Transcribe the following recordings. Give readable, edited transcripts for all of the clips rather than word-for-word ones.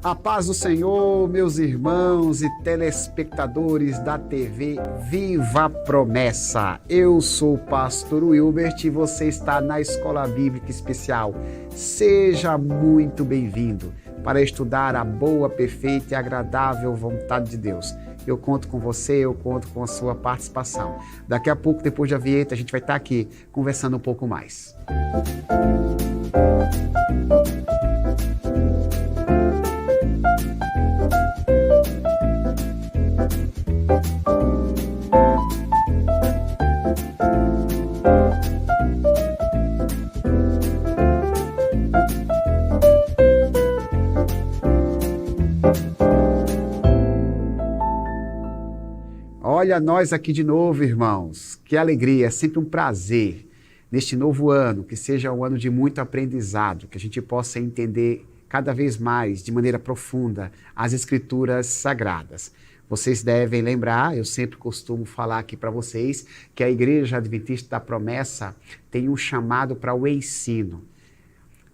A paz do Senhor, meus irmãos e telespectadores da TV Viva Promessa. Eu sou o pastor Wilbert e você está na Escola Bíblica Especial. Seja muito bem-vindo para estudar a boa, perfeita e agradável vontade de Deus. Eu conto com você, eu conto com a sua participação. Daqui a pouco, depois da vinheta, a gente vai estar aqui conversando um pouco mais. Olha nós aqui de novo, irmãos. Que alegria, é sempre um prazer neste novo ano, que seja um ano de muito aprendizado, que a gente possa entender cada vez mais, de maneira profunda, as Escrituras Sagradas. Vocês devem lembrar, eu sempre costumo falar aqui para vocês, que a Igreja Adventista da Promessa tem um chamado para o ensino.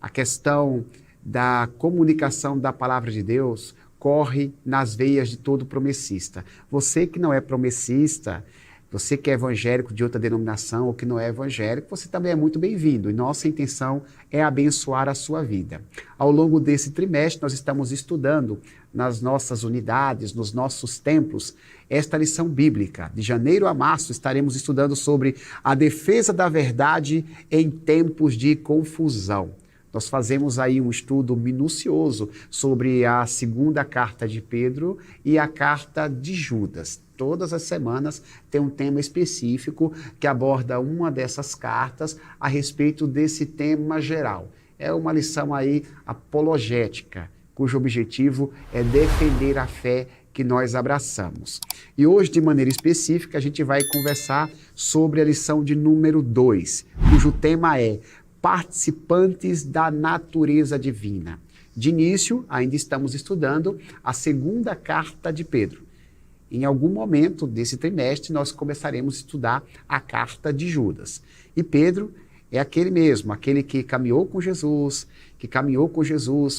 A questão da comunicação da Palavra de Deus corre nas veias de todo promessista. Você que não é promessista, você que é evangélico de outra denominação ou que não é evangélico, você também é muito bem-vindo. E nossa intenção é abençoar a sua vida. Ao longo desse trimestre, nós estamos estudando nas nossas unidades, nos nossos templos, esta lição bíblica. De janeiro a março, estaremos estudando sobre a defesa da verdade em tempos de confusão. Nós fazemos aí um estudo minucioso sobre a segunda carta de Pedro e a carta de Judas. Todas as semanas tem um tema específico que aborda uma dessas cartas a respeito desse tema geral. É uma lição aí apologética, cujo objetivo é defender a fé que nós abraçamos. E hoje, de maneira específica, a gente vai conversar sobre a lição de número 2, cujo tema é participantes da natureza divina. De início, ainda estamos estudando a segunda carta de Pedro. Em algum momento desse trimestre, nós começaremos a estudar a carta de Judas. E Pedro é aquele mesmo, aquele que caminhou com Jesus,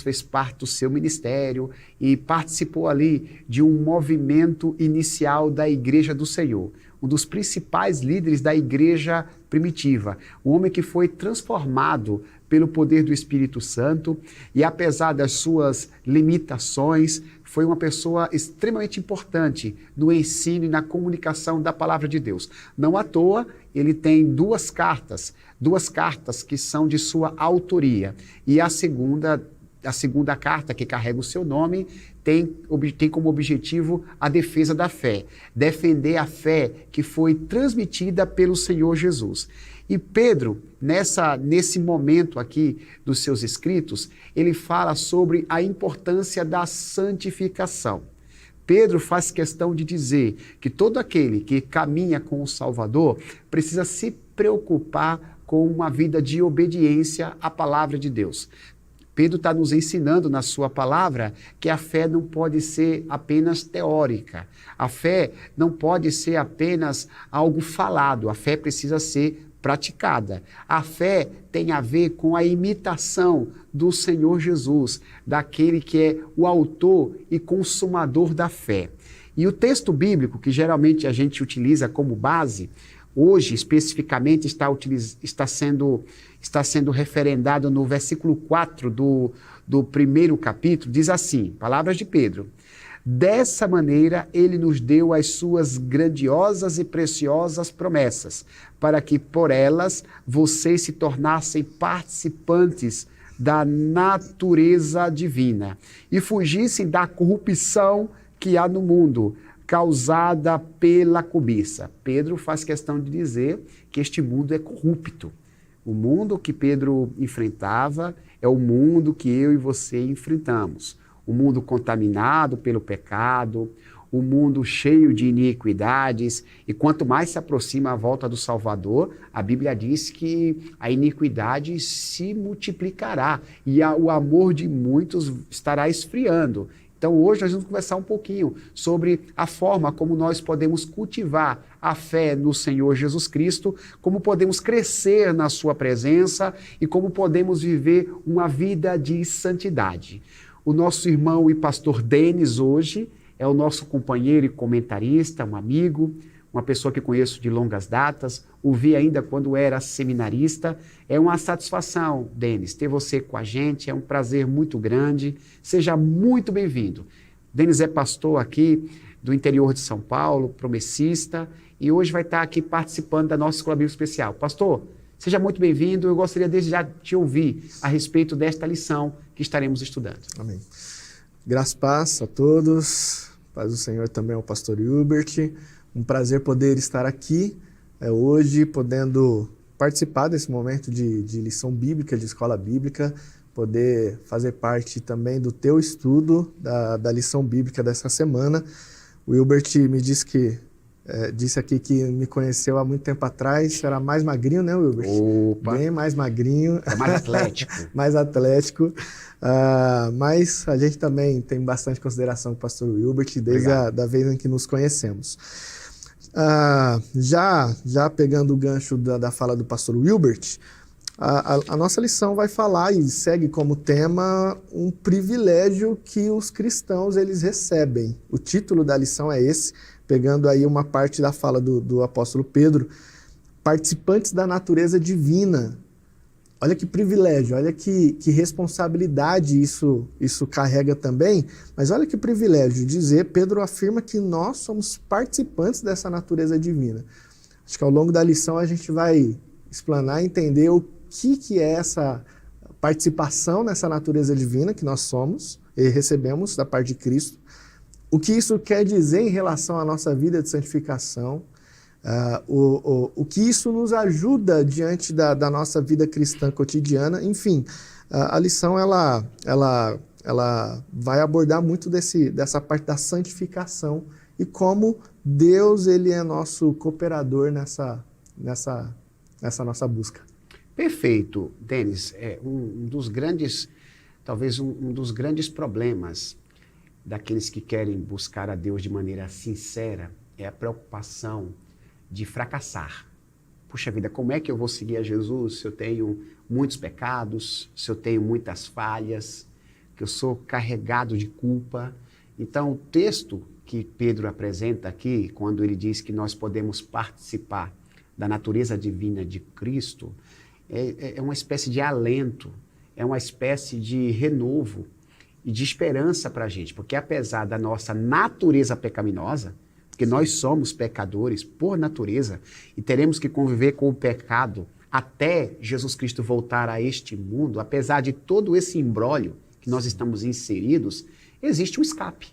fez parte do seu ministério e participou ali de um movimento inicial da Igreja do Senhor. Um dos principais líderes da igreja primitiva, um homem que foi transformado pelo poder do Espírito Santo e, apesar das suas limitações, foi uma pessoa extremamente importante no ensino e na comunicação da palavra de Deus. Não à toa, ele tem duas cartas que são de sua autoria. E a segunda carta, que carrega o seu nome, tem como objetivo a defesa da fé, defender a fé que foi transmitida pelo Senhor Jesus. E Pedro, nesse momento aqui dos seus escritos, ele fala sobre a importância da santificação. Pedro faz questão de dizer que todo aquele que caminha com o Salvador precisa se preocupar com uma vida de obediência à palavra de Deus. Pedro está nos ensinando na sua palavra que a fé não pode ser apenas teórica. A fé não pode ser apenas algo falado. A fé precisa ser praticada. A fé tem a ver com a imitação do Senhor Jesus, daquele que é o autor e consumador da fé. E o texto bíblico, que geralmente a gente utiliza como base, hoje especificamente está sendo referendado no versículo 4 do primeiro capítulo, diz assim, palavras de Pedro: dessa maneira ele nos deu as suas grandiosas e preciosas promessas, para que por elas vocês se tornassem participantes da natureza divina e fugissem da corrupção que há no mundo, causada pela cobiça. Pedro faz questão de dizer que este mundo é corrupto. O mundo que Pedro enfrentava é o mundo que eu e você enfrentamos. O mundo contaminado pelo pecado, o mundo cheio de iniquidades, e quanto mais se aproxima a volta do Salvador, a Bíblia diz que a iniquidade se multiplicará e o amor de muitos estará esfriando. Então hoje nós vamos conversar um pouquinho sobre a forma como nós podemos cultivar a fé no Senhor Jesus Cristo, como podemos crescer na sua presença e como podemos viver uma vida de santidade. O nosso irmão e pastor Denis hoje é o nosso companheiro e comentarista, um amigo, uma pessoa que conheço de longas datas, o vi ainda quando era seminarista. É uma satisfação, Denis, ter você com a gente, é um prazer muito grande. Seja muito bem-vindo. Denis é pastor aqui do interior de São Paulo, promessista, e hoje vai estar aqui participando da nossa Escola Bíblica Especial. Pastor, seja muito bem-vindo. Eu gostaria desde já de te ouvir a respeito desta lição que estaremos estudando. Amém. Graças e paz a todos. Paz do Senhor também ao pastor Hilbert. Um prazer poder estar aqui hoje, podendo participar desse momento de lição bíblica, de escola bíblica, poder fazer parte também do teu estudo da lição bíblica dessa semana. O Hilbert me disse aqui que me conheceu há muito tempo atrás, era mais magrinho, né, Hilbert? Opa! Bem mais magrinho. É mais atlético. Mais atlético. Mas a gente também tem bastante consideração com o pastor Hilbert desde a vez em que nos conhecemos. Já pegando o gancho da fala do pastor Hilbert, a nossa lição vai falar e segue como tema um privilégio que os cristãos eles recebem. O título da lição é esse, pegando aí uma parte da fala do apóstolo Pedro, participantes da natureza divina. Olha que privilégio, olha que responsabilidade isso carrega também, mas olha que privilégio dizer, Pedro afirma que nós somos participantes dessa natureza divina. Acho que ao longo da lição a gente vai explanar e entender o que é essa participação nessa natureza divina que nós somos e recebemos da parte de Cristo, o que isso quer dizer em relação à nossa vida de santificação, o que isso nos ajuda diante da nossa vida cristã cotidiana. Enfim, a lição ela vai abordar muito dessa parte da santificação e como Deus ele é nosso cooperador nessa nossa busca. Perfeito, Denis. Talvez um dos grandes problemas daqueles que querem buscar a Deus de maneira sincera é a preocupação de fracassar. Puxa vida, como é que eu vou seguir a Jesus se eu tenho muitos pecados, se eu tenho muitas falhas, que eu sou carregado de culpa? Então, o texto que Pedro apresenta aqui, quando ele diz que nós podemos participar da natureza divina de Cristo, é uma espécie de alento, é uma espécie de renovo e de esperança para a gente, porque apesar da nossa natureza pecaminosa, porque nós somos pecadores por natureza e teremos que conviver com o pecado até Jesus Cristo voltar a este mundo, apesar de todo esse imbróglio que nós estamos inseridos, existe um escape.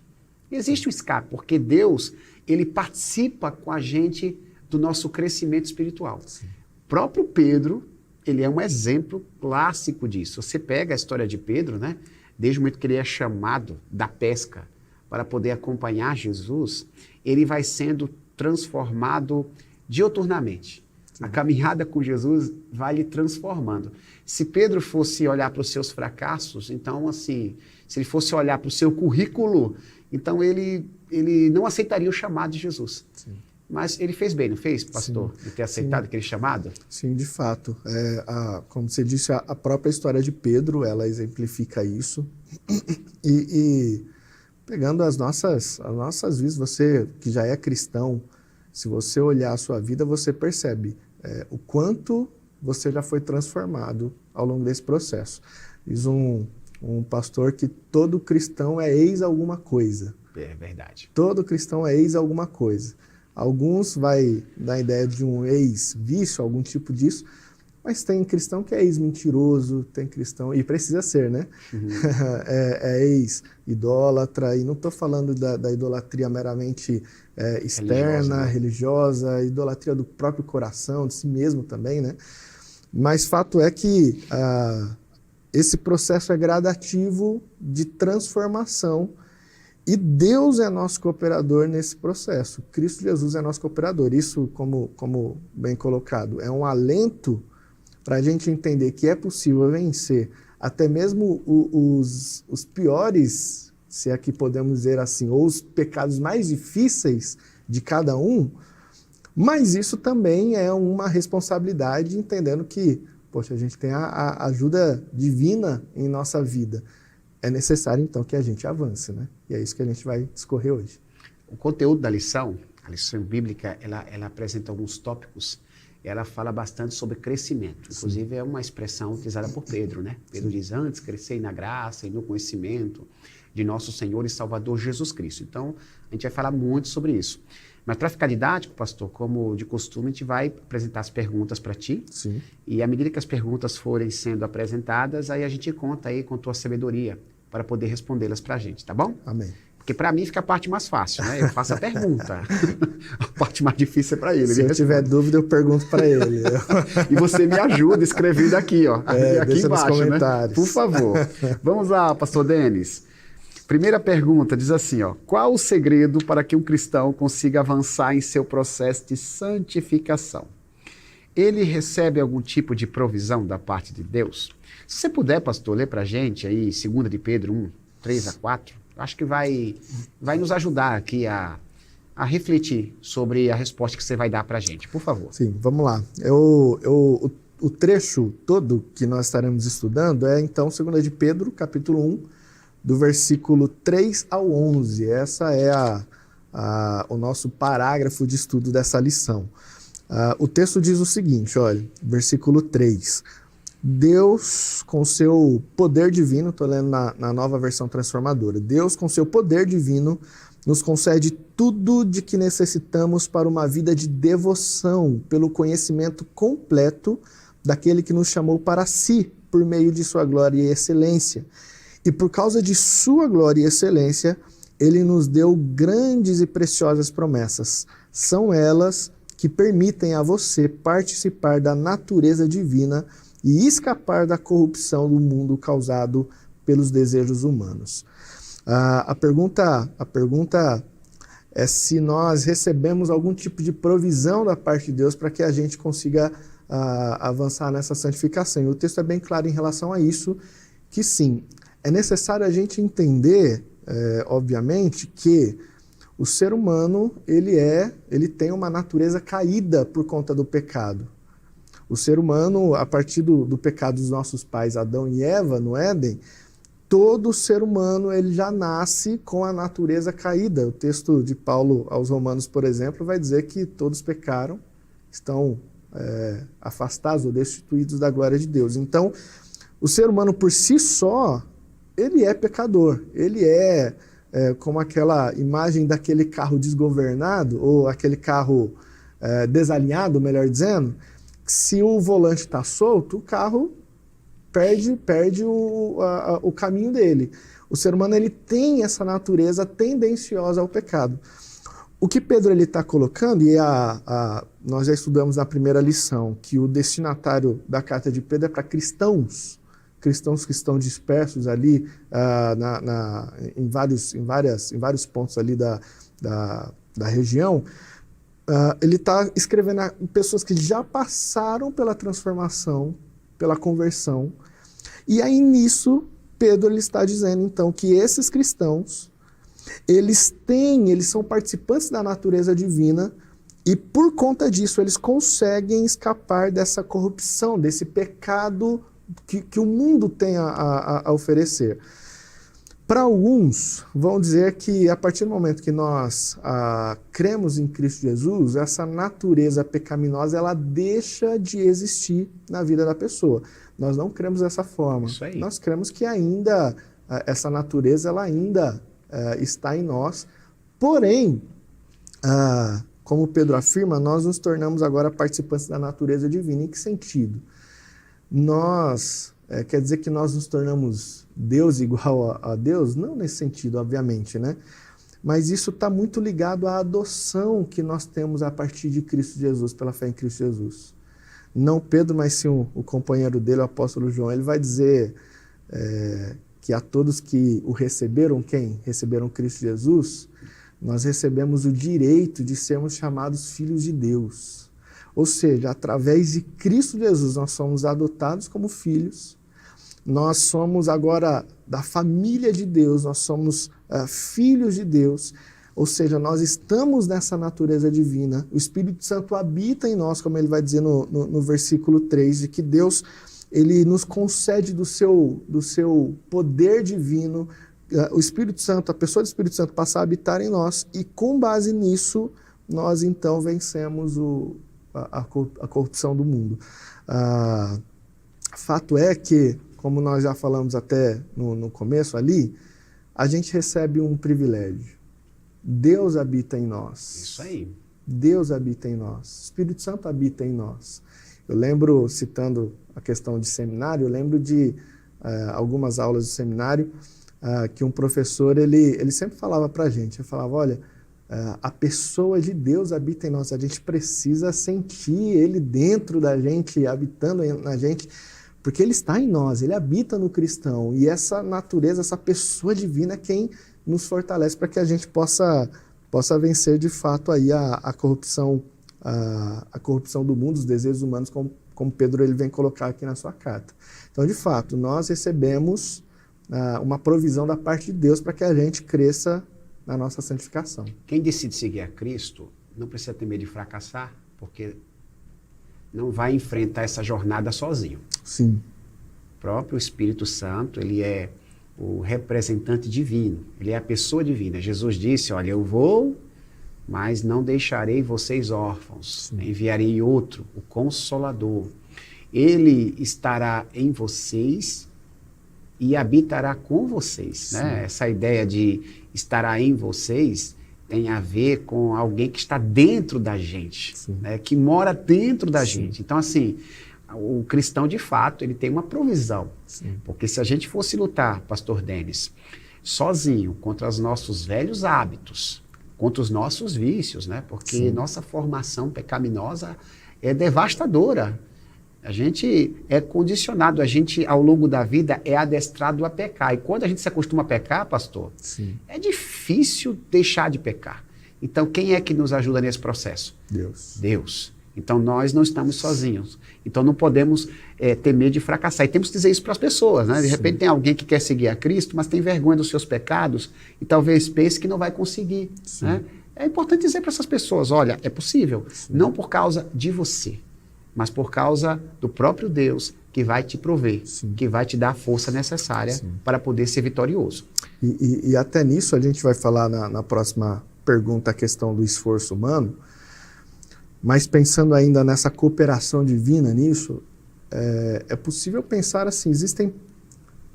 Existe um escape, porque Deus, ele participa com a gente do nosso crescimento espiritual. Sim. O próprio Pedro, ele é um exemplo clássico disso. Você pega a história de Pedro, né? Desde o momento que ele é chamado da pesca para poder acompanhar Jesus, ele vai sendo transformado diuturnamente. Sim. A caminhada com Jesus vai lhe transformando. Se Pedro fosse olhar para os seus fracassos, então, assim, se ele fosse olhar para o seu currículo, então ele não aceitaria o chamado de Jesus. Sim. Mas ele fez bem, não fez, pastor, de ter aceitado aquele chamado? Sim, de fato. Como você disse, a própria história de Pedro, ela exemplifica isso. E pegando as nossas vidas, você que já é cristão, se você olhar a sua vida, você percebe o quanto você já foi transformado ao longo desse processo. Diz um pastor que todo cristão é ex alguma coisa. É verdade. Todo cristão é ex alguma coisa. Alguns vai dar a ideia de um ex-vício, algum tipo disso, mas tem cristão que é ex-mentiroso, tem cristão, e precisa ser, né? Uhum. É ex-idólatra, e não estou falando da idolatria meramente externa, religiosa, idolatria do próprio coração, de si mesmo também, né? Mas fato é que esse processo é gradativo de transformação. E Deus é nosso cooperador nesse processo. Cristo Jesus é nosso cooperador. Isso, como bem colocado, é um alento para a gente entender que é possível vencer até mesmo os piores, se aqui podemos dizer assim, ou os pecados mais difíceis de cada um, mas isso também é uma responsabilidade, entendendo que, poxa, a gente tem a ajuda divina em nossa vida. é necessário então que a gente avance, né? E é isso que a gente vai discorrer hoje. O conteúdo da lição, a lição bíblica, ela apresenta alguns tópicos, ela fala bastante sobre crescimento. Inclusive, é uma expressão utilizada por Pedro, né? Pedro diz, antes, crescei na graça e no conhecimento de nosso Senhor e Salvador Jesus Cristo. Então, a gente vai falar muito sobre isso. Mas para ficar didático, pastor, como de costume, a gente vai apresentar as perguntas para ti. Sim. E à medida que as perguntas forem sendo apresentadas, aí a gente conta aí com tua sabedoria para poder respondê-las para a gente, tá bom? Amém. Porque para mim fica a parte mais fácil, né? Eu faço a pergunta. A parte mais difícil é para ele. Se eu tiver dúvida, eu pergunto para ele. E você me ajuda escrevendo aqui, ó. Aqui deixa embaixo, nos comentários. Né? Por favor. Vamos lá, pastor Denis. Primeira pergunta diz assim, ó. Qual o segredo para que um cristão consiga avançar em seu processo de santificação? Ele recebe algum tipo de provisão da parte de Deus? Se você puder, pastor, ler para a gente aí, 2 de Pedro 1, 3 a 4, acho que vai nos ajudar aqui a refletir sobre a resposta que você vai dar para a gente. Por favor. Sim, vamos lá. O trecho todo que nós estaremos estudando é, então, 2 de Pedro, capítulo 1, do versículo 3 ao 11. Essa é o nosso parágrafo de estudo dessa lição. O texto diz o seguinte, olha, versículo 3. Deus, com seu poder divino, estou lendo na nova versão transformadora, Deus, com seu poder divino, nos concede tudo de que necessitamos para uma vida de devoção, pelo conhecimento completo daquele que nos chamou para si, por meio de sua glória e excelência. E por causa de sua glória e excelência, ele nos deu grandes e preciosas promessas. São elas que permitem a você participar da natureza divina e escapar da corrupção do mundo causado pelos desejos humanos. A pergunta é se nós recebemos algum tipo de provisão da parte de Deus para que a gente consiga avançar nessa santificação. E o texto é bem claro em relação a isso, que sim, é necessário a gente entender, obviamente, que o ser humano ele tem uma natureza caída por conta do pecado. O ser humano, a partir do pecado dos nossos pais Adão e Eva no Éden, todo ser humano ele já nasce com a natureza caída. O texto de Paulo aos Romanos, por exemplo, vai dizer que todos pecaram, estão afastados ou destituídos da glória de Deus. Então, o ser humano por si só, ele é pecador. Ele é como aquela imagem daquele carro desgovernado, ou aquele carro desalinhado, melhor dizendo. Se o volante está solto, o carro perde o caminho dele. O ser humano ele tem essa natureza tendenciosa ao pecado. O que Pedro está colocando, e nós já estudamos na primeira lição, que o destinatário da carta de Pedro é para cristãos que estão dispersos ali em vários pontos ali da região. Ele está escrevendo a pessoas que já passaram pela transformação, pela conversão, e aí nisso Pedro ele está dizendo então que esses cristãos eles são participantes da natureza divina e por conta disso eles conseguem escapar dessa corrupção, desse pecado que o mundo tem a oferecer. Para alguns, vão dizer que a partir do momento que nós cremos em Cristo Jesus, essa natureza pecaminosa ela deixa de existir na vida da pessoa. Nós não cremos dessa forma. Isso aí. Nós cremos que ainda essa natureza ela ainda está em nós. Porém, como Pedro afirma, nós nos tornamos agora participantes da natureza divina. Em que sentido? Quer dizer que nós nos tornamos Deus igual a Deus? Não nesse sentido, obviamente, né? Mas isso está muito ligado à adoção que nós temos a partir de Cristo Jesus, pela fé em Cristo Jesus. Não Pedro, mas sim o companheiro dele, o apóstolo João, ele vai dizer que a todos que o receberam, quem? Receberam Cristo Jesus, nós recebemos o direito de sermos chamados filhos de Deus. Ou seja, através de Cristo Jesus, nós somos adotados como filhos, nós somos agora da família de Deus, nós somos filhos de Deus, ou seja, nós estamos nessa natureza divina, o Espírito Santo habita em nós, como ele vai dizer no versículo 3, de que Deus, ele nos concede do seu poder divino, o Espírito Santo, a pessoa do Espírito Santo passar a habitar em nós, e com base nisso, nós então vencemos a corrupção do mundo. Fato é que, como nós já falamos até no começo ali, a gente recebe um privilégio. Deus habita em nós. Isso aí. Deus habita em nós. O Espírito Santo habita em nós. Eu lembro, citando a questão de seminário, eu lembro de algumas aulas de seminário que um professor, ele sempre falava para a gente, ele falava, olha, a pessoa de Deus habita em nós, a gente precisa sentir Ele dentro da gente, habitando na gente, porque Ele está em nós, Ele habita no cristão, e essa natureza, essa pessoa divina é quem nos fortalece para que a gente possa vencer de fato aí a corrupção do mundo, os desejos humanos, como Pedro ele vem colocar aqui na sua carta. Então, de fato, nós recebemos uma provisão da parte de Deus para que a gente cresça na nossa santificação. Quem decide seguir a Cristo não precisa ter medo de fracassar, porque não vai enfrentar essa jornada sozinho. Sim. O próprio Espírito Santo, ele é o representante divino, ele é a pessoa divina. Jesus disse, olha, eu vou, mas não deixarei vocês órfãos. Sim. Enviarei outro, o Consolador. Ele estará em vocês e habitará com vocês. Né? Essa ideia de estará em vocês tem a ver com alguém que está dentro da gente, né? Que mora dentro da gente. Então, assim, o cristão, de fato, ele tem uma provisão. Sim. Porque se a gente fosse lutar, pastor Denis, sozinho contra os nossos velhos hábitos, contra os nossos vícios, né? Porque nossa formação pecaminosa é devastadora. A gente é condicionado, a gente, ao longo da vida, é adestrado a pecar. E quando a gente se acostuma a pecar, pastor, é difícil deixar de pecar. Então, quem é que nos ajuda nesse processo? Deus. Deus. Então, nós não estamos sozinhos. Então, não podemos ter medo de fracassar. E temos que dizer isso para as pessoas, né? De repente, tem alguém que quer seguir a Cristo, mas tem vergonha dos seus pecados e talvez pense que não vai conseguir, né? É importante dizer para essas pessoas, olha, é possível. Não por causa de você, mas por causa do próprio Deus que vai te prover, que vai te dar a força necessária para poder ser vitorioso. E até nisso a gente vai falar na próxima pergunta a questão do esforço humano, mas pensando ainda nessa cooperação divina nisso, é possível pensar assim, existem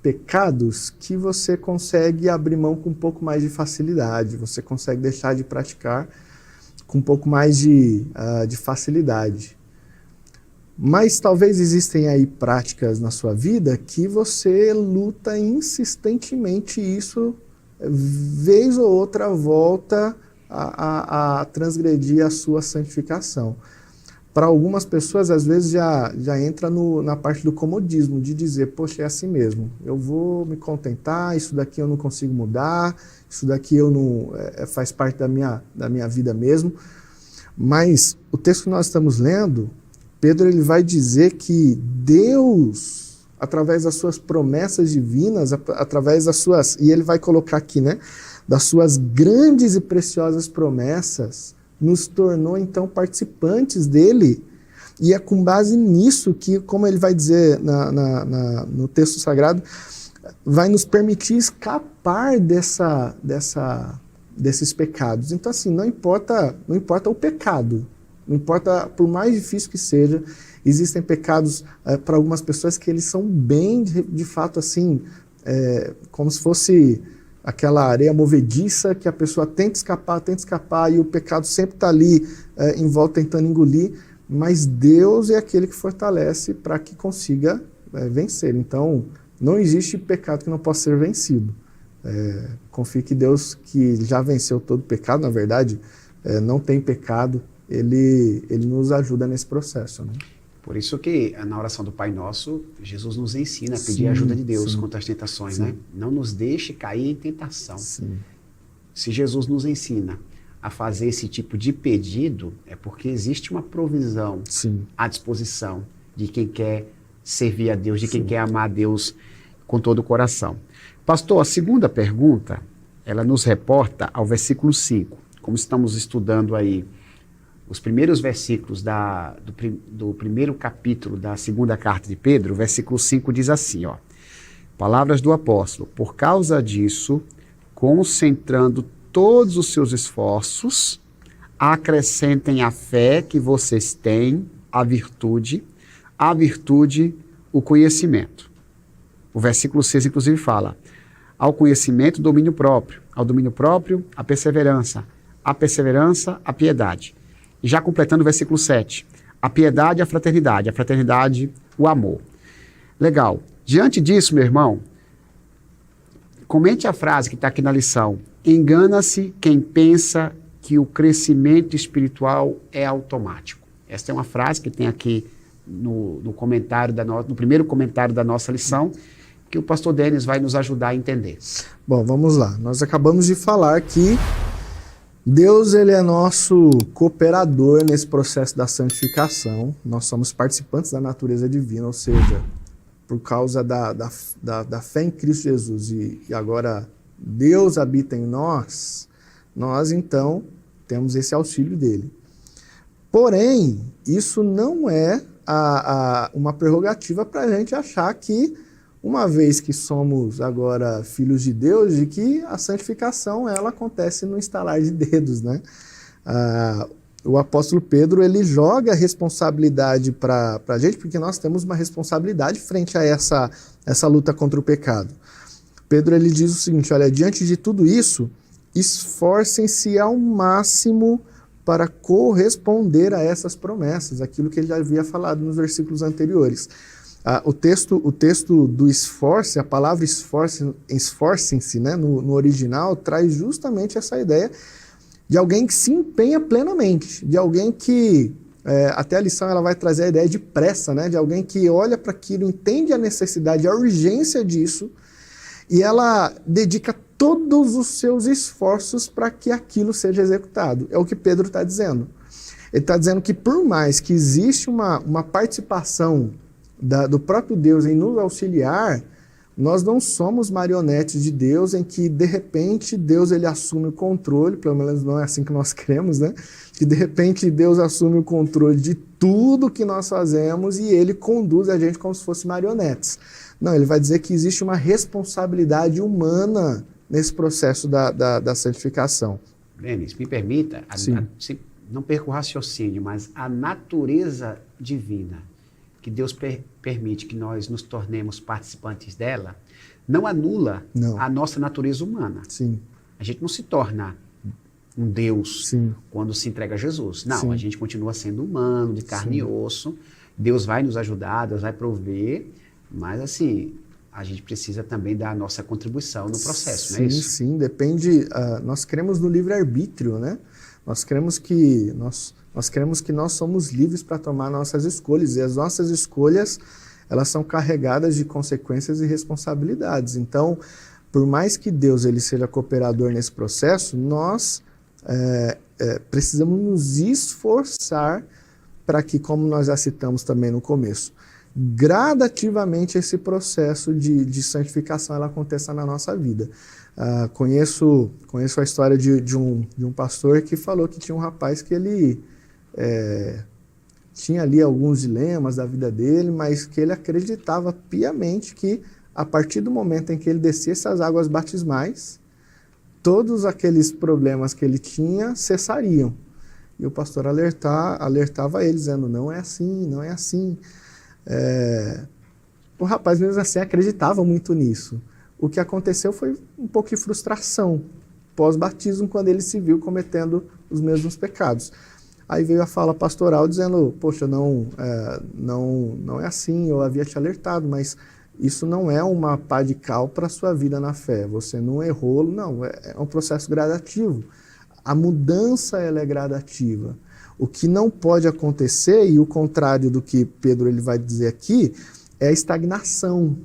pecados que você consegue abrir mão com um pouco mais de facilidade, você consegue deixar de praticar com um pouco mais de facilidade. Mas talvez existem aí práticas na sua vida que você luta insistentemente e isso, vez ou outra, volta a transgredir a sua santificação. Para algumas pessoas, às vezes, já entra na parte do comodismo, de dizer, poxa, é assim mesmo, eu vou me contentar, isso daqui eu não consigo mudar, isso daqui eu não, faz parte da minha vida mesmo. Mas o texto que nós estamos lendo, Pedro ele vai dizer que Deus, através das suas promessas divinas, através das suas, e ele vai colocar aqui, né, das suas grandes e preciosas promessas, nos tornou então participantes dele, e é com base nisso que, como ele vai dizer no texto sagrado, vai nos permitir escapar desses pecados. Então assim, não importa o pecado, não importa, por mais difícil que seja, existem pecados para algumas pessoas que eles são bem, de fato, assim, como se fosse aquela areia movediça que a pessoa tenta escapar e o pecado sempre está ali em volta tentando engolir, mas Deus é aquele que fortalece para que consiga vencer. Então, não existe pecado que não possa ser vencido. Confie que Deus, que já venceu todo pecado, na verdade, não tem pecado, Ele nos ajuda nesse processo, né? Por isso que na oração do Pai Nosso, Jesus nos ensina a pedir a ajuda de Deus contra as tentações, né? Não nos deixe cair em tentação. Se Jesus nos ensina a fazer esse tipo de pedido, é porque existe uma provisão à disposição de quem quer servir a Deus, de quem quer amar a Deus com todo o coração. Pastor, a segunda pergunta, ela nos reporta ao versículo 5. Como estamos estudando aí os primeiros versículos do primeiro capítulo da segunda carta de Pedro, o versículo 5 diz assim, ó, palavras do apóstolo, por causa disso, concentrando todos os seus esforços, acrescentem a fé que vocês têm, a virtude, o conhecimento. O versículo 6, inclusive, fala, ao conhecimento, domínio próprio, ao domínio próprio, a perseverança, a piedade. E já completando o versículo 7, a piedade, a fraternidade, o amor. Legal. Diante disso, meu irmão, comente a frase que está aqui na lição. Engana-se quem pensa que o crescimento espiritual é automático. Esta é uma frase que tem aqui no comentário no primeiro comentário da nossa lição, que o pastor Denis vai nos ajudar a entender. Bom, vamos lá. Nós acabamos de falar que Deus, ele é nosso cooperador nesse processo da santificação. Nós somos participantes da natureza divina, ou seja, por causa da fé em Cristo Jesus e agora Deus habita em nós, nós então temos esse auxílio dele. Porém, isso não é uma prerrogativa para a gente achar que, uma vez que somos agora filhos de Deus, de que a santificação ela acontece no estalar de dedos, né? O apóstolo Pedro, ele joga a responsabilidade para a gente, porque nós temos uma responsabilidade frente a essa luta contra o pecado. Pedro, ele diz o seguinte, olha, diante de tudo isso, esforcem-se ao máximo para corresponder a essas promessas, aquilo que ele já havia falado nos versículos anteriores. O texto do esforce, a palavra esforcem-se, né, no original, traz justamente essa ideia de alguém que se empenha plenamente, de alguém que, até a lição ela vai trazer a ideia de pressa, né, de alguém que olha para aquilo, entende a necessidade, a urgência disso, e ela dedica todos os seus esforços para que aquilo seja executado. É o que Pedro está dizendo. Ele está dizendo que por mais que existe uma participação do próprio Deus em nos auxiliar, nós não somos marionetes de Deus em que, de repente, Deus ele assume o controle, pelo menos não é assim que nós cremos, né? Que, de repente, Deus assume o controle de tudo que nós fazemos e ele conduz a gente como se fosse marionetes. Não, ele vai dizer que existe uma responsabilidade humana nesse processo da santificação. Denis, me permita, não perco o raciocínio, mas a natureza divina que Deus permite que nós nos tornemos participantes dela, não anula a nossa natureza humana. Sim. A gente não se torna um Deus quando se entrega a Jesus. Não, a gente continua sendo humano, de carne e osso. Deus vai nos ajudar, Deus vai prover, mas assim, a gente precisa também dar a nossa contribuição no processo, não é isso? Sim, depende. Nós cremos no livre-arbítrio, né? Nós cremos que nós somos livres para tomar nossas escolhas, e as nossas escolhas, elas são carregadas de consequências e responsabilidades. Então, por mais que Deus ele seja cooperador nesse processo, nós precisamos nos esforçar para que, como nós já citamos também no começo, gradativamente esse processo de santificação ela aconteça na nossa vida. Conheço a história de um pastor que falou que tinha um rapaz que ele tinha ali alguns dilemas da vida dele, mas que ele acreditava piamente que a partir do momento em que ele descesse as águas batismais, todos aqueles problemas que ele tinha cessariam. E o pastor alertava ele, dizendo, não é assim, não é assim. O rapaz mesmo assim acreditava muito nisso. O que aconteceu foi um pouco de frustração pós-batismo, quando ele se viu cometendo os mesmos pecados. Aí veio a fala pastoral dizendo, poxa, não é assim, eu havia te alertado, mas isso não é uma pá de cal para a sua vida na fé. Você não errou, não, é um processo gradativo. A mudança ela é gradativa. O que não pode acontecer, e o contrário do que Pedro ele vai dizer aqui, é a estagnação.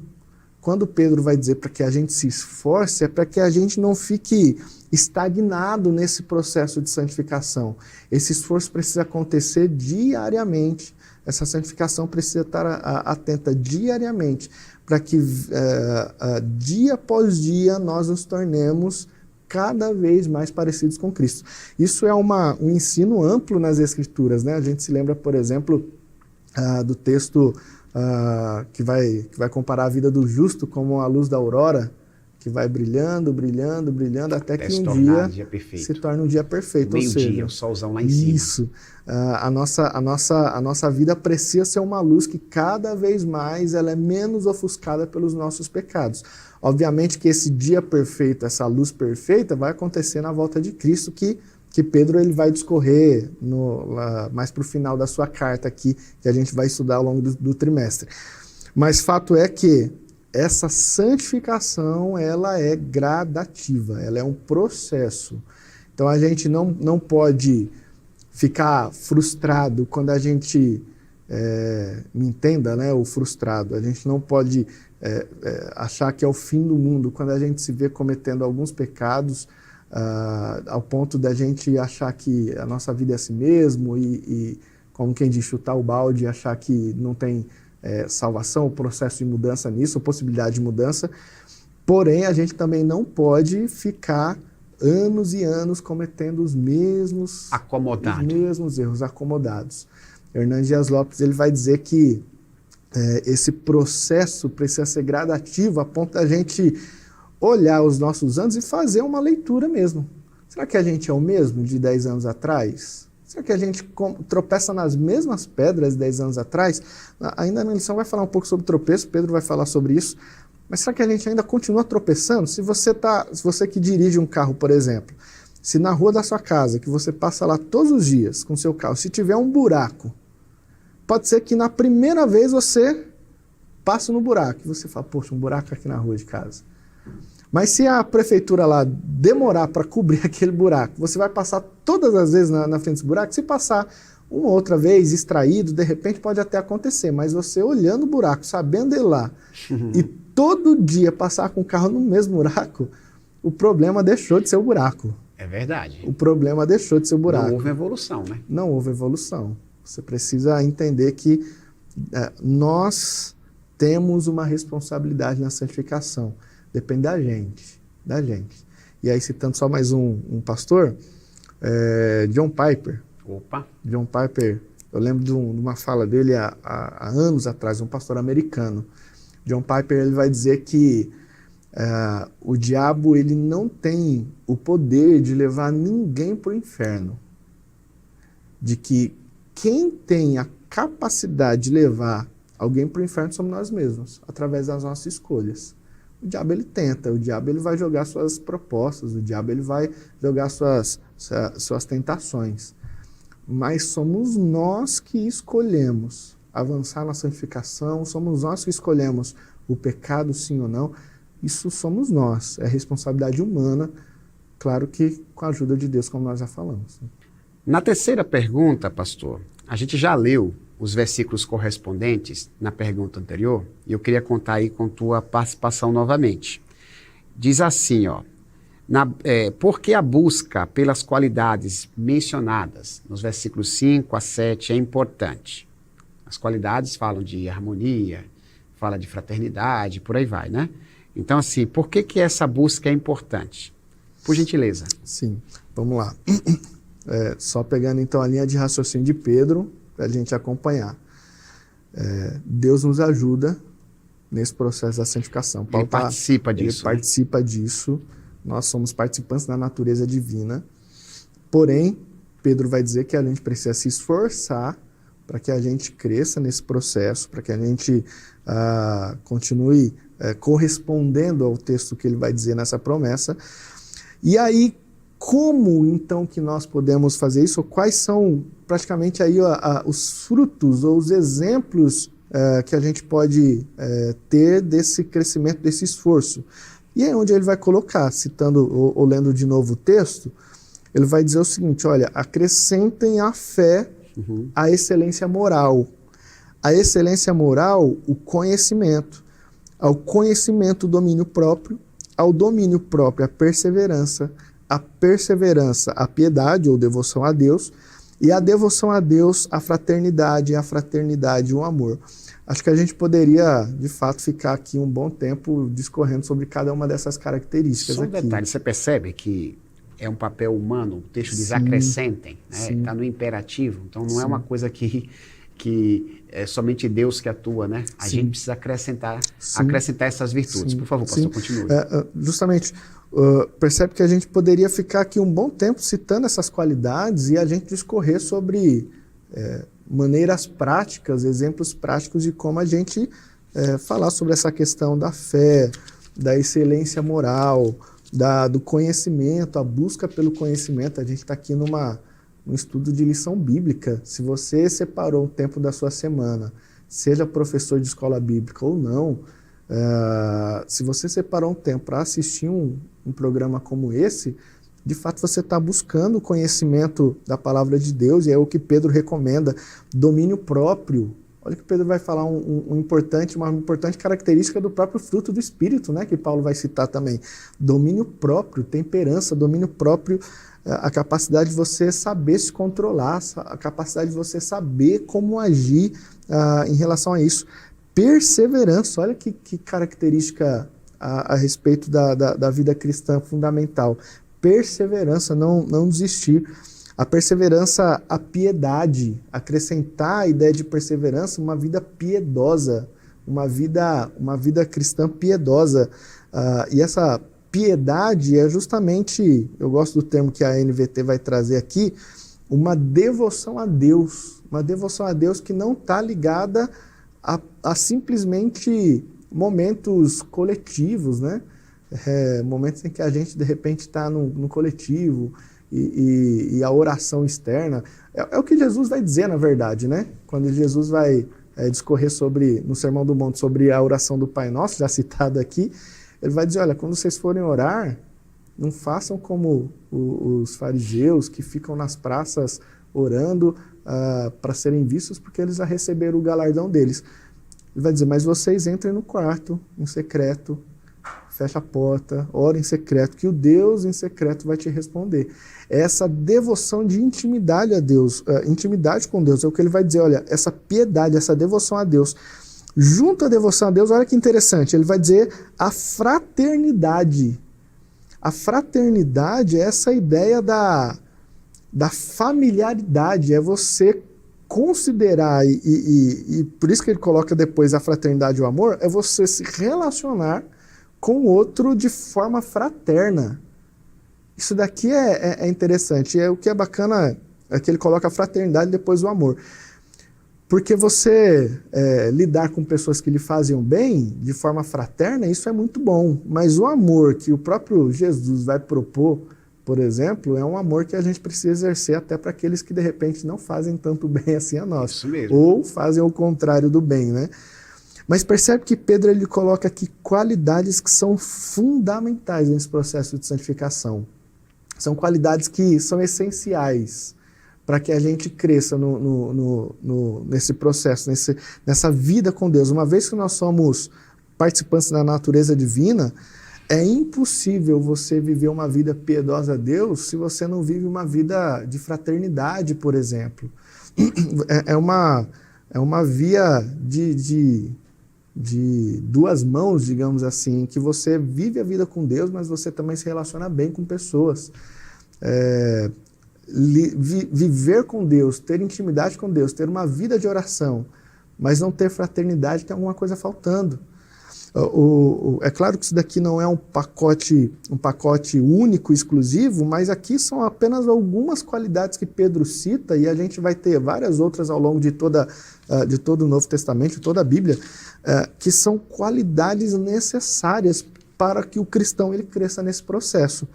Quando Pedro vai dizer para que a gente se esforce, é para que a gente não fique estagnado nesse processo de santificação. Esse esforço precisa acontecer diariamente. Essa santificação precisa estar atenta diariamente, para que dia após dia nós nos tornemos cada vez mais parecidos com Cristo. Isso é um ensino amplo nas Escrituras, né? A gente se lembra, por exemplo, do texto que vai comparar a vida do justo como a luz da aurora, que vai brilhando, brilhando, brilhando, até que um dia se torna um dia perfeito. Meio-dia, o solzão lá em cima. Isso. A nossa vida precisa ser uma luz que cada vez mais ela é menos ofuscada pelos nossos pecados. Obviamente que esse dia perfeito, essa luz perfeita, vai acontecer na volta de Cristo, que Pedro ele vai discorrer mais para o final da sua carta aqui, que a gente vai estudar ao longo do trimestre. Mas fato é que essa santificação ela é gradativa, ela é um processo. Então a gente não pode ficar frustrado quando a gente, me entenda, né, o frustrado. A gente não pode achar que é o fim do mundo quando a gente se vê cometendo alguns pecados, ao ponto da gente achar que a nossa vida é assim mesmo e como quem diz, chutar o balde e achar que não tem salvação, processo de mudança nisso, possibilidade de mudança. Porém, a gente também não pode ficar anos e anos cometendo os mesmos erros acomodados. Hernandes Dias Lopes ele vai dizer que esse processo precisa ser gradativo a ponto da gente olhar os nossos anos e fazer uma leitura mesmo. Será que a gente é o mesmo de 10 anos atrás? Será que a gente tropeça nas mesmas pedras de 10 anos atrás? Ainda na lição vai falar um pouco sobre tropeço, Pedro vai falar sobre isso. Mas será que a gente ainda continua tropeçando? Se você que dirige um carro, por exemplo, se na rua da sua casa, que você passa lá todos os dias com seu carro, se tiver um buraco, pode ser que na primeira vez você passe no buraco e você fala, poxa, um buraco aqui na rua de casa. Mas se a prefeitura lá demorar para cobrir aquele buraco, você vai passar todas as vezes na frente desse buraco. Se passar uma outra vez extraído, de repente pode até acontecer, mas você olhando o buraco, sabendo ele lá, e todo dia passar com o carro no mesmo buraco, o problema deixou de ser o buraco. É verdade. O problema deixou de ser o buraco. Não houve evolução, né? Não houve evolução. Você precisa entender que nós temos uma responsabilidade na santificação. Depende da gente. E aí, citando só mais um pastor, John Piper. Opa! John Piper, eu lembro de uma fala dele há anos atrás, um pastor americano. John Piper ele vai dizer que o diabo ele não tem o poder de levar ninguém para o inferno. De que quem tem a capacidade de levar alguém para o inferno somos nós mesmos, através das nossas escolhas. O diabo ele tenta, o diabo ele vai jogar suas propostas, o diabo ele vai jogar suas tentações. Mas somos nós que escolhemos avançar na santificação, somos nós que escolhemos o pecado sim ou não. Isso somos nós, é responsabilidade humana, claro que com a ajuda de Deus, como nós já falamos. Na terceira pergunta, pastor, a gente já leu os versículos correspondentes na pergunta anterior, e eu queria contar aí com tua participação novamente. Diz assim, ó, porque a busca pelas qualidades mencionadas nos versículos 5 a 7 é importante. As qualidades falam de harmonia, fala de fraternidade, por aí vai, né? Então, assim, por que essa busca é importante? Por gentileza. Sim, vamos lá. Só pegando então a linha de raciocínio de Pedro, para a gente acompanhar. Deus nos ajuda nesse processo da santificação. Paulo participa disso. Ele participa disso. Nós somos participantes da natureza divina. Porém, Pedro vai dizer que a gente precisa se esforçar para que a gente cresça nesse processo, para que a gente continue correspondendo ao texto que ele vai dizer nessa promessa. E aí, como então que nós podemos fazer isso? Quais são praticamente aí os frutos ou os exemplos que a gente pode ter desse crescimento, desse esforço? E é onde ele vai colocar, citando ou lendo de novo o texto, ele vai dizer o seguinte, olha, acrescentem à fé a excelência moral. A excelência moral, o conhecimento. Ao conhecimento, o domínio próprio. Ao domínio próprio, a perseverança, a piedade ou devoção a Deus, e a devoção a Deus, a fraternidade, o amor. acho que a gente poderia, de fato, ficar aqui um bom tempo discorrendo sobre cada uma dessas características. Só um detalhe, você percebe que é um papel humano, o texto diz acrescentem, né? Está no imperativo, então não é uma coisa que é somente Deus que atua, né? A gente precisa acrescentar essas virtudes. Por favor, pastor, continue. Justamente, percebe que a gente poderia ficar aqui um bom tempo citando essas qualidades e a gente discorrer sobre maneiras práticas, exemplos práticos de como a gente falar sobre essa questão da fé, da excelência moral, do conhecimento, a busca pelo conhecimento. A gente está aqui num estudo de lição bíblica. Se você separou um tempo da sua semana, seja professor de escola bíblica ou não, se você separou um tempo para assistir um programa como esse, de fato você está buscando o conhecimento da palavra de Deus, e é o que Pedro recomenda, domínio próprio. Olha que Pedro vai falar uma importante característica do próprio fruto do Espírito, né, que Paulo vai citar também. Domínio próprio, temperança, domínio próprio, a capacidade de você saber se controlar, a capacidade de você saber como agir em relação a isso. Perseverança, olha que característica a respeito da vida cristã fundamental. Perseverança, não desistir. A perseverança, a piedade, acrescentar a ideia de perseverança, uma vida piedosa, uma vida cristã piedosa. E essa piedade é justamente, eu gosto do termo que a NVT vai trazer aqui, uma devoção a Deus que não está ligada a simplesmente momentos coletivos, né? Momentos em que a gente de repente está no coletivo, e a oração externa, é o que Jesus vai dizer, na verdade, né? Quando Jesus vai discorrer no Sermão do Monte sobre a oração do Pai Nosso, já citado aqui, ele vai dizer, olha, quando vocês forem orar, não façam como os fariseus que ficam nas praças orando para serem vistos, porque eles já receberam o galardão deles. Ele vai dizer, mas vocês entrem no quarto, em secreto, fecha a porta, ora em secreto, que o Deus em secreto vai te responder. Essa devoção de intimidade a Deus, intimidade com Deus, é o que ele vai dizer, olha, essa piedade, essa devoção a Deus. Junto à devoção a Deus, olha que interessante, ele vai dizer a fraternidade. A fraternidade é essa ideia da familiaridade, é você considerar, e por isso que ele coloca depois a fraternidade e o amor, é você se relacionar com o outro de forma fraterna. Isso daqui é interessante. O que é bacana é que ele coloca a fraternidade e depois o amor. Porque você lidar com pessoas que lhe fazem bem de forma fraterna, isso é muito bom. Mas o amor que o próprio Jesus vai propor, por exemplo, é um amor que a gente precisa exercer até para aqueles que de repente não fazem tanto bem assim a nós. Isso mesmo. Ou fazem o contrário do bem, né? Mas percebe que Pedro ele coloca aqui qualidades que são fundamentais nesse processo de santificação. São qualidades que são essenciais para que a gente cresça nesse processo, nessa vida com Deus. Uma vez que nós somos participantes da natureza divina, é impossível você viver uma vida piedosa a Deus se você não vive uma vida de fraternidade, por exemplo. É uma via de duas mãos, digamos assim, que você vive a vida com Deus, mas você também se relaciona bem com pessoas. Viver com Deus, ter intimidade com Deus, ter uma vida de oração, mas não ter fraternidade, tem alguma coisa faltando. É claro que isso daqui não é um pacote único, exclusivo, mas aqui são apenas algumas qualidades que Pedro cita, e a gente vai ter várias outras ao longo de todo o Novo Testamento, de toda a Bíblia, que são qualidades necessárias para que o cristão ele cresça nesse processo.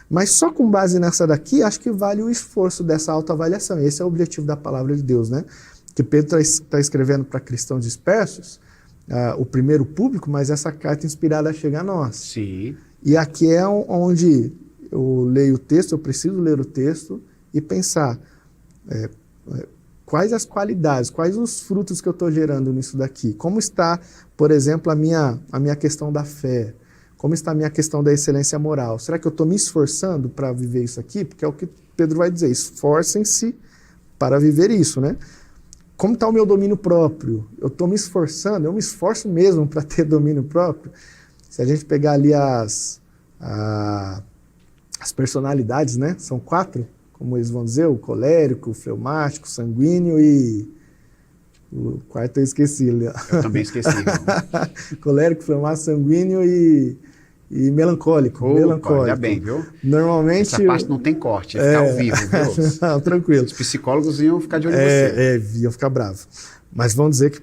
Mas só com base nessa daqui, acho que vale o esforço dessa autoavaliação. Esse é o objetivo da palavra de Deus, né? Que Pedro está escrevendo para cristãos dispersos, o primeiro público, mas essa carta inspirada chega a nós. Sim. E aqui é onde eu leio o texto, eu preciso ler o texto e pensar quais as qualidades, quais os frutos que eu estou gerando nisso daqui. Como está, por exemplo, a minha questão da fé? Como está a minha questão da excelência moral? Será que eu estou me esforçando para viver isso aqui? Porque é o que Pedro vai dizer, esforcem-se para viver isso, né? Como está o meu domínio próprio? Eu estou me esforçando, eu me esforço mesmo para ter domínio próprio. Se a gente pegar ali as personalidades, né? São 4, como eles vão dizer, o colérico, o fleumático, o sanguíneo e... O quarto eu esqueci. Eu também esqueci. Colérico, fleumático, sanguíneo e melancólico. Opa, melancólico. Ainda bem, viu? Normalmente... Essa parte não tem corte, fica ao vivo, viu? Não, tranquilo. Os psicólogos iam ficar de olho em você. Iam ficar bravos. Mas vamos dizer que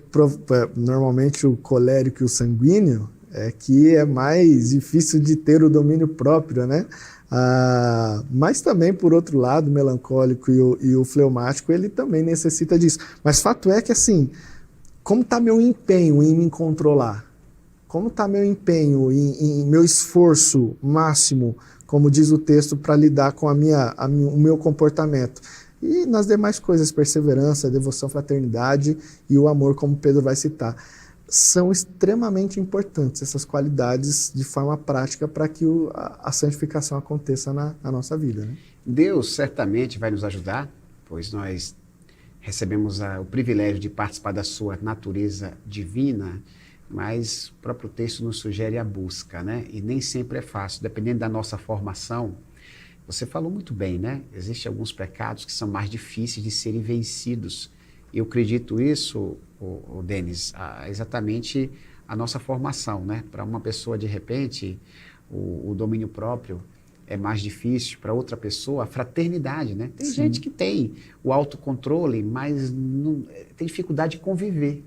normalmente o colérico e o sanguíneo é que é mais difícil de ter o domínio próprio, né? Mas também, por outro lado, o melancólico e o fleumático, ele também necessita disso. Mas fato é que, assim, como está meu empenho em me controlar? Como está meu empenho em meu esforço máximo, como diz o texto, para lidar com o meu comportamento? E nas demais coisas, perseverança, devoção, fraternidade e o amor, como Pedro vai citar. São extremamente importantes essas qualidades de forma prática para que a santificação aconteça na nossa vida, né? Deus certamente vai nos ajudar, pois nós recebemos o privilégio de participar da sua natureza divina, mas o próprio texto nos sugere a busca, né? E nem sempre é fácil, dependendo da nossa formação. Você falou muito bem, né? Existem alguns pecados que são mais difíceis de serem vencidos. Eu acredito isso, Denis, exatamente a nossa formação, né? Para uma pessoa, de repente, o domínio próprio é mais difícil, para outra pessoa, a fraternidade, né? Tem gente que tem o autocontrole, mas não, tem dificuldade de conviver,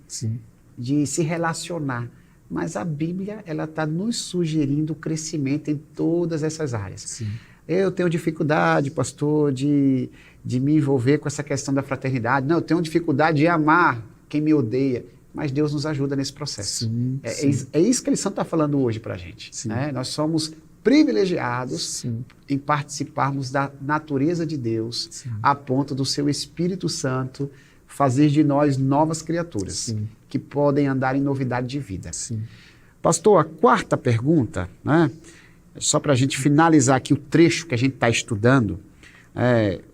de se relacionar. Mas a Bíblia, ela está nos sugerindo o crescimento em todas essas áreas. Sim. Eu tenho dificuldade, pastor, de me envolver com essa questão da fraternidade. Não, eu tenho dificuldade de amar quem me odeia. Mas Deus nos ajuda nesse processo. É isso que a lição está falando hoje para a gente. Né? Nós somos privilegiados em participarmos da natureza de Deus, a ponto do seu Espírito Santo fazer de nós novas criaturas que podem andar em novidade de vida. Pastor, a quarta pergunta, né? Só para a gente finalizar aqui o trecho que a gente está estudando,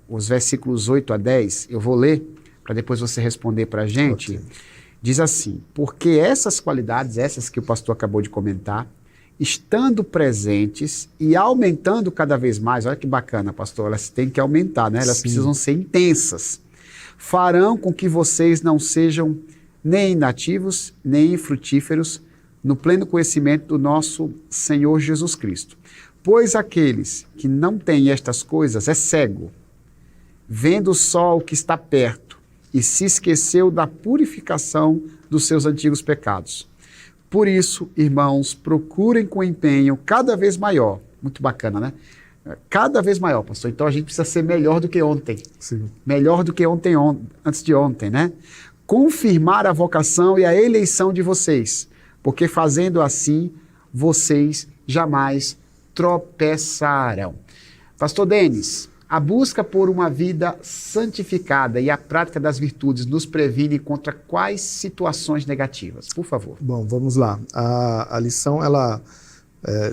os versículos 8 a 10, eu vou ler, para depois você responder para a gente. Diz assim: porque essas qualidades, essas que o pastor acabou de comentar, estando presentes e aumentando cada vez mais, olha que bacana, pastor, elas têm que aumentar, né? Elas precisam ser intensas, farão com que vocês não sejam nem inativos, nem infrutíferos, no pleno conhecimento do nosso Senhor Jesus Cristo. Pois aqueles que não têm estas coisas é cego, vendo só o que está perto, e se esqueceu da purificação dos seus antigos pecados. Por isso, irmãos, procurem com empenho cada vez maior. Muito bacana, né? Cada vez maior, pastor. Então a gente precisa ser melhor do que ontem. Melhor do que ontem, antes de ontem, né? Confirmar a vocação e a eleição de vocês, porque fazendo assim, vocês jamais tropeçarão. Pastor Denis, a busca por uma vida santificada e a prática das virtudes nos previne contra quais situações negativas? Por favor. Bom, vamos lá. A lição, ela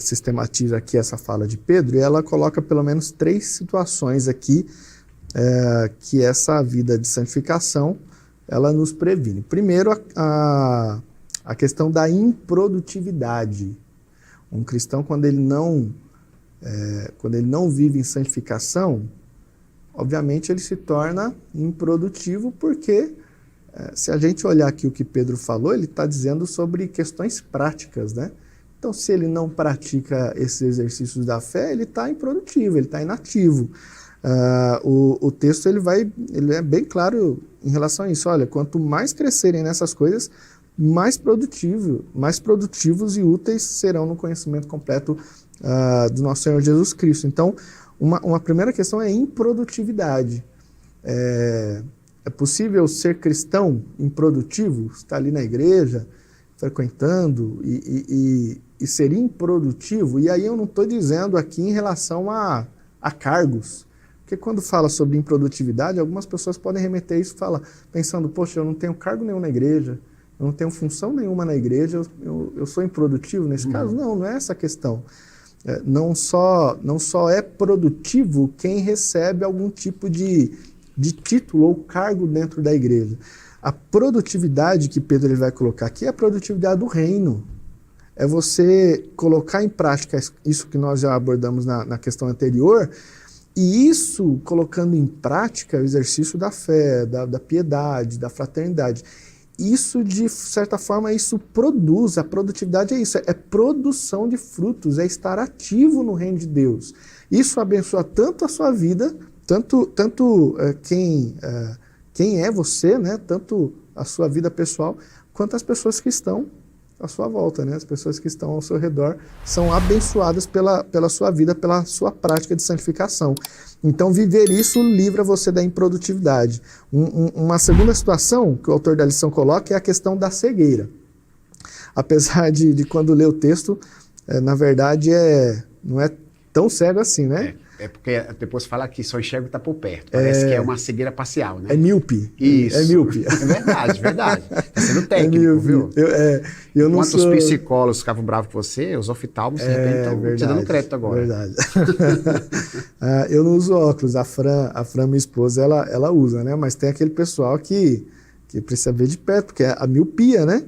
sistematiza aqui essa fala de Pedro e ela coloca pelo menos 3 situações aqui que essa vida de santificação, ela nos previne. Primeiro, a questão da improdutividade. Um cristão, quando ele não vive em santificação, obviamente ele se torna improdutivo, porque se a gente olhar aqui o que Pedro falou, ele está dizendo sobre questões práticas, né? Então, se ele não pratica esses exercícios da fé, ele está improdutivo, ele está inativo. O texto ele é bem claro em relação a isso. Olha, quanto mais crescerem nessas coisas, mais produtivos e úteis serão no conhecimento completo do nosso Senhor Jesus Cristo. Então, uma primeira questão é improdutividade. É possível ser cristão improdutivo, estar ali na igreja, frequentando e ser improdutivo? E aí eu não estou dizendo aqui em relação a cargos, porque quando fala sobre improdutividade, algumas pessoas podem remeter isso pensando, poxa, eu não tenho cargo nenhum na igreja, eu não tenho função nenhuma na igreja, eu sou improdutivo nesse caso? Não é essa a questão. Não só é produtivo quem recebe algum tipo de título ou cargo dentro da igreja. A produtividade que Pedro ele vai colocar aqui é a produtividade do reino. É você colocar em prática isso que nós já abordamos na questão anterior, e isso, colocando em prática, o exercício da fé, da piedade, da fraternidade, isso, de certa forma, isso produz, a produtividade é isso, é produção de frutos, é estar ativo no reino de Deus. Isso abençoa tanto a sua vida, tanto quem é você, né? Tanto a sua vida pessoal, quanto as pessoas que estão à sua volta, né? As pessoas que estão ao seu redor são abençoadas pela sua vida, pela sua prática de santificação. Então, viver isso livra você da improdutividade. Uma segunda situação que o autor da lição coloca é a questão da cegueira. Apesar de quando lê o texto, na verdade, não é tão cego assim, né? É porque depois fala que só enxerga o que está por perto. Parece que é uma cegueira parcial, né? É míope. Isso. É míope. É verdade. Está sendo técnico, viu? Eu não Enquanto sou... os psicólogos ficavam bravos com você, os oftalmos, de repente, estão te dando crédito agora. Verdade. Eu não uso óculos. A Fran, minha esposa, ela usa, né? Mas tem aquele pessoal que precisa ver de perto, porque é a miopia, né?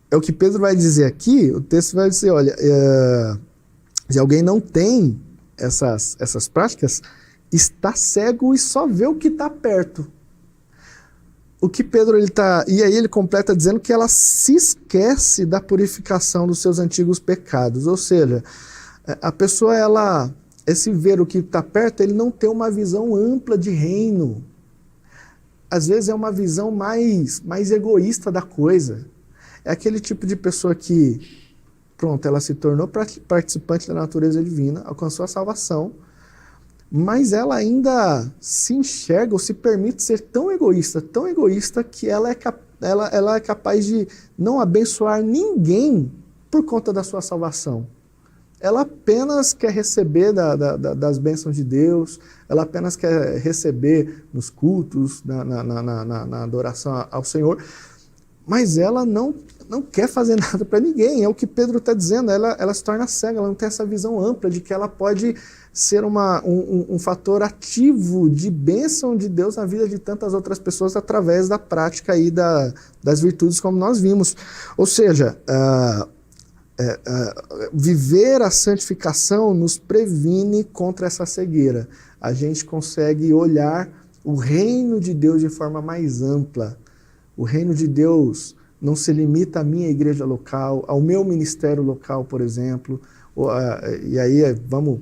É o que Pedro vai dizer aqui. O texto vai dizer, olha, se alguém não tem essas práticas, está cego e só vê o que está perto. O que Pedro e aí ele completa dizendo que ela se esquece da purificação dos seus antigos pecados. Ou seja, a pessoa, esse ver o que está perto, ele não tem uma visão ampla de reino. Às vezes é uma visão mais egoísta da coisa. É aquele tipo de pessoa que pronto, ela se tornou participante da natureza divina, alcançou a salvação, mas ela ainda se enxerga ou se permite ser tão egoísta que ela é capaz de não abençoar ninguém por conta da sua salvação. Ela apenas quer receber das bênçãos de Deus, ela apenas quer receber nos cultos, na adoração ao Senhor, mas ela não quer fazer nada para ninguém. É o que Pedro está dizendo, ela se torna cega, ela não tem essa visão ampla de que ela pode ser um fator ativo de bênção de Deus na vida de tantas outras pessoas através da prática aí das virtudes, como nós vimos. Ou seja, viver a santificação nos previne contra essa cegueira. A gente consegue olhar o reino de Deus de forma mais ampla. O reino de Deus não se limita à minha igreja local, ao meu ministério local, por exemplo, e aí vamos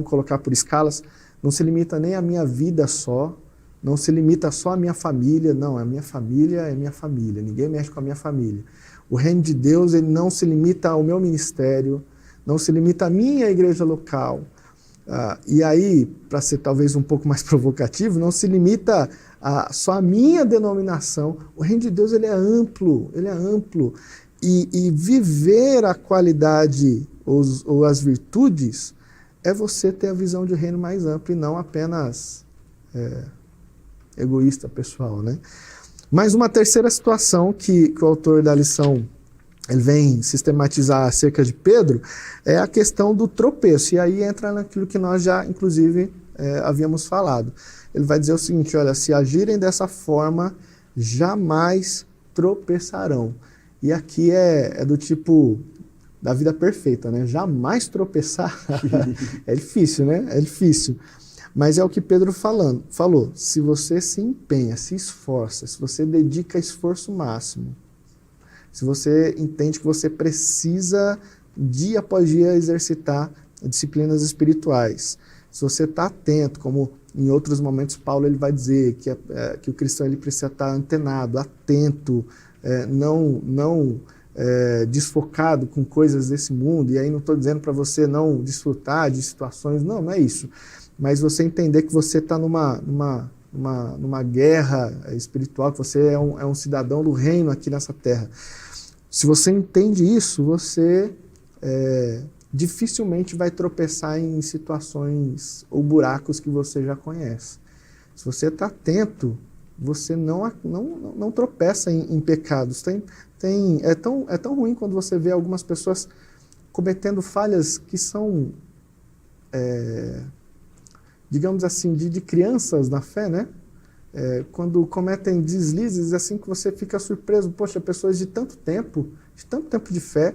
colocar por escalas, não se limita nem à minha vida só, não se limita só à minha família, não, a minha família é minha família, ninguém mexe com a minha família. O reino de Deus, ele não se limita ao meu ministério, não se limita à minha igreja local, e aí, para ser talvez um pouco mais provocativo, não se limita só a minha denominação. O reino de Deus, ele é amplo, e viver a qualidade ou as virtudes é você ter a visão de reino mais ampla e não apenas egoísta, pessoal, né? Mas uma terceira situação que o autor da lição ele vem sistematizar acerca de Pedro é a questão do tropeço, e aí entra naquilo que nós já, inclusive, havíamos falado. Ele vai dizer o seguinte, olha, se agirem dessa forma, jamais tropeçarão. E aqui é do tipo da vida perfeita, né? Jamais tropeçar. É difícil, né? É difícil. Mas é o que Pedro falou. Se você se empenha, se esforça, se você dedica esforço máximo, se você entende que você precisa, dia após dia, exercitar disciplinas espirituais, se você está atento, como em outros momentos Paulo ele vai dizer que o cristão ele precisa estar antenado, atento, não desfocado com coisas desse mundo, e aí não estou dizendo para você não desfrutar de situações, não é isso, mas você entender que você está numa guerra espiritual, que você é um cidadão do reino aqui nessa terra. Se você entende isso, você dificilmente vai tropeçar em situações ou buracos que você já conhece. Se você está atento, você não tropeça em pecados. É tão ruim quando você vê algumas pessoas cometendo falhas que são, digamos assim, de crianças na fé, né? quando cometem deslizes, assim que você fica surpreso, poxa, pessoas de tanto tempo de fé,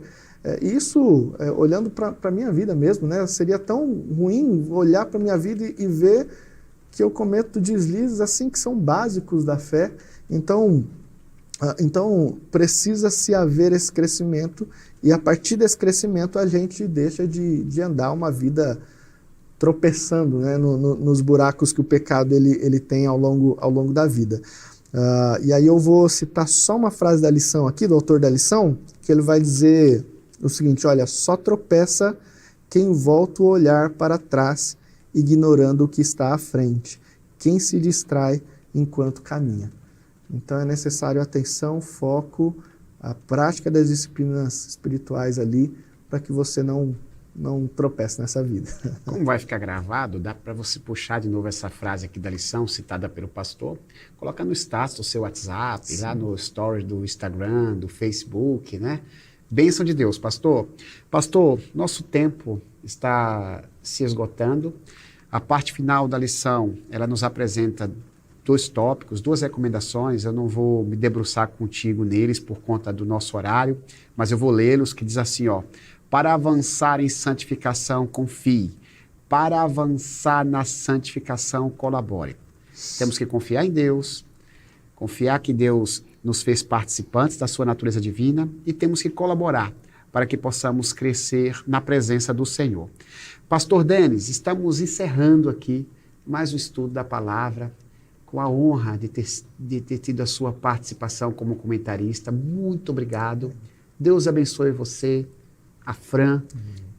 isso, olhando para a minha vida mesmo, né, seria tão ruim olhar para a minha vida e ver que eu cometo deslizes assim que são básicos da fé. Então precisa-se haver esse crescimento, e a partir desse crescimento a gente deixa de andar uma vida tropeçando, né, nos buracos que o pecado ele tem ao longo da vida. E aí eu vou citar só uma frase da lição aqui, do autor da lição, que ele vai dizer o seguinte: olha, só tropeça quem volta o olhar para trás, ignorando o que está à frente, quem se distrai enquanto caminha. Então é necessário atenção, foco, a prática das disciplinas espirituais ali, para que você não tropece nessa vida. Como vai ficar gravado, dá para você puxar de novo essa frase aqui da lição, citada pelo pastor, colocar no status do seu WhatsApp, sim, lá no stories do Instagram, do Facebook, né? Bênção de Deus, pastor. Pastor, nosso tempo está se esgotando. A parte final da lição, ela nos apresenta 2 tópicos, 2 recomendações. Eu não vou me debruçar contigo neles por conta do nosso horário, mas eu vou lê-los, que diz assim, ó: para avançar em santificação, confie. Para avançar na santificação, colabore. Temos que confiar em Deus, confiar que Deus nos fez participantes da sua natureza divina, e temos que colaborar para que possamos crescer na presença do Senhor. Pastor Denis, estamos encerrando aqui mais o estudo da palavra, com a honra de ter tido a sua participação como comentarista. Muito obrigado. Deus abençoe você, a Fran,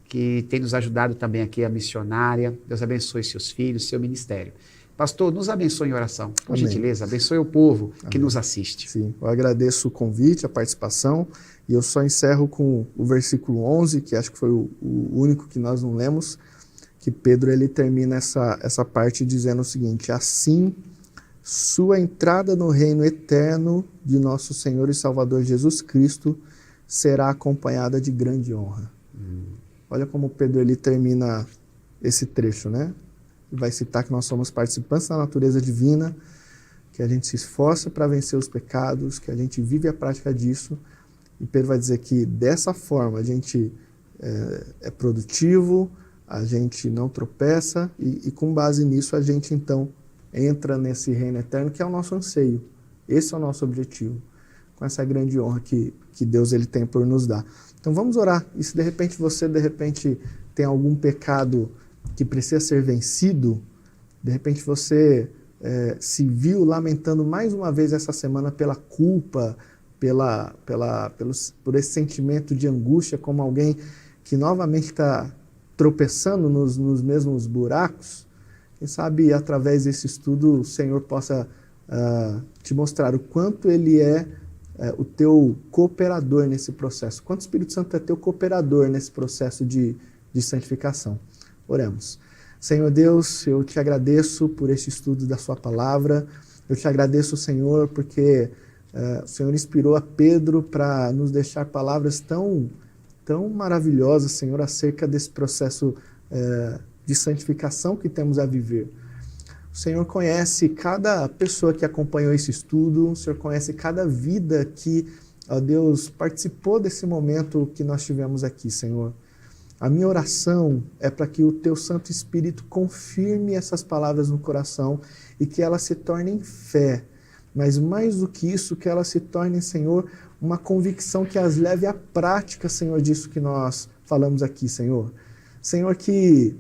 que tem nos ajudado também aqui, a missionária. Deus abençoe seus filhos, seu ministério. Pastor, nos abençoe em oração, por gentileza. Abençoe o povo que nos assiste. Sim, eu agradeço o convite, a participação, e eu só encerro com o versículo 11, que acho que foi o único que nós não lemos, que Pedro ele termina essa parte dizendo o seguinte: assim, sua entrada no reino eterno de nosso Senhor e Salvador Jesus Cristo será acompanhada de grande honra. Olha como Pedro ele termina esse trecho, né? Vai citar que nós somos participantes da natureza divina, que a gente se esforça para vencer os pecados, que a gente vive a prática disso. E Pedro vai dizer que dessa forma a gente é produtivo, a gente não tropeça, e com base nisso a gente então entra nesse reino eterno, que é o nosso anseio. Esse é o nosso objetivo, com essa grande honra que Deus ele tem por nos dar. Então vamos orar. E se de repente você tem algum pecado que precisa ser vencido, de repente você se viu lamentando mais uma vez essa semana pela culpa, por esse sentimento de angústia, como alguém que novamente está tropeçando nos mesmos buracos, quem sabe através desse estudo o Senhor possa te mostrar o quanto Ele é o teu cooperador nesse processo, quanto o Espírito Santo é teu cooperador nesse processo de santificação. Oremos. Senhor Deus, eu te agradeço por este estudo da sua palavra. Eu te agradeço, Senhor, porque o Senhor inspirou a Pedro para nos deixar palavras tão maravilhosas, Senhor, acerca desse processo de santificação que temos a viver. O Senhor conhece cada pessoa que acompanhou esse estudo, o Senhor conhece cada vida que, ó Deus, participou desse momento que nós tivemos aqui, Senhor. A minha oração é para que o Teu Santo Espírito confirme essas palavras no coração e que elas se tornem fé. Mas mais do que isso, que elas se tornem, Senhor, uma convicção que as leve à prática, Senhor, disso que nós falamos aqui, Senhor. Senhor, que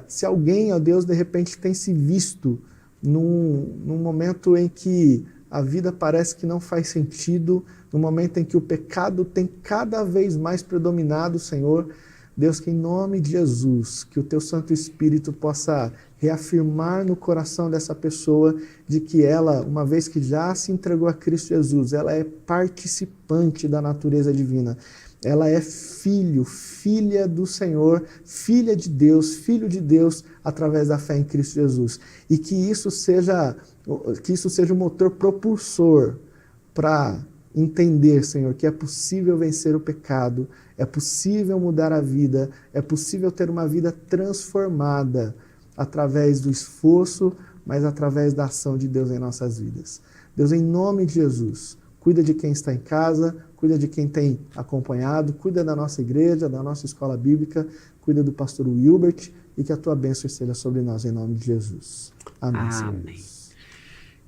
se alguém, ó Deus, de repente tem se visto num momento em que a vida parece que não faz sentido, no momento em que o pecado tem cada vez mais predominado, Senhor, Deus, que em nome de Jesus, que o Teu Santo Espírito possa reafirmar no coração dessa pessoa de que ela, uma vez que já se entregou a Cristo Jesus, ela é participante da natureza divina. Ela é filha do Senhor, filha de Deus, filho de Deus, através da fé em Cristo Jesus. E que isso seja o motor propulsor para entender, Senhor, que é possível vencer o pecado, é possível mudar a vida, é possível ter uma vida transformada através do esforço, mas através da ação de Deus em nossas vidas. Deus, em nome de Jesus, cuida de quem está em casa, cuida de quem tem acompanhado, cuida da nossa igreja, da nossa escola bíblica, cuida do pastor Wilbert e que a tua bênção esteja sobre nós, em nome de Jesus. Amém. Amém.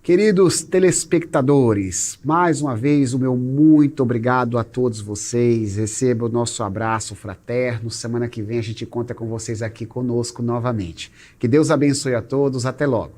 Queridos telespectadores, mais uma vez o meu muito obrigado a todos vocês. Receba o nosso abraço fraterno. Semana que vem a gente conta com vocês aqui conosco novamente. Que Deus abençoe a todos. Até logo.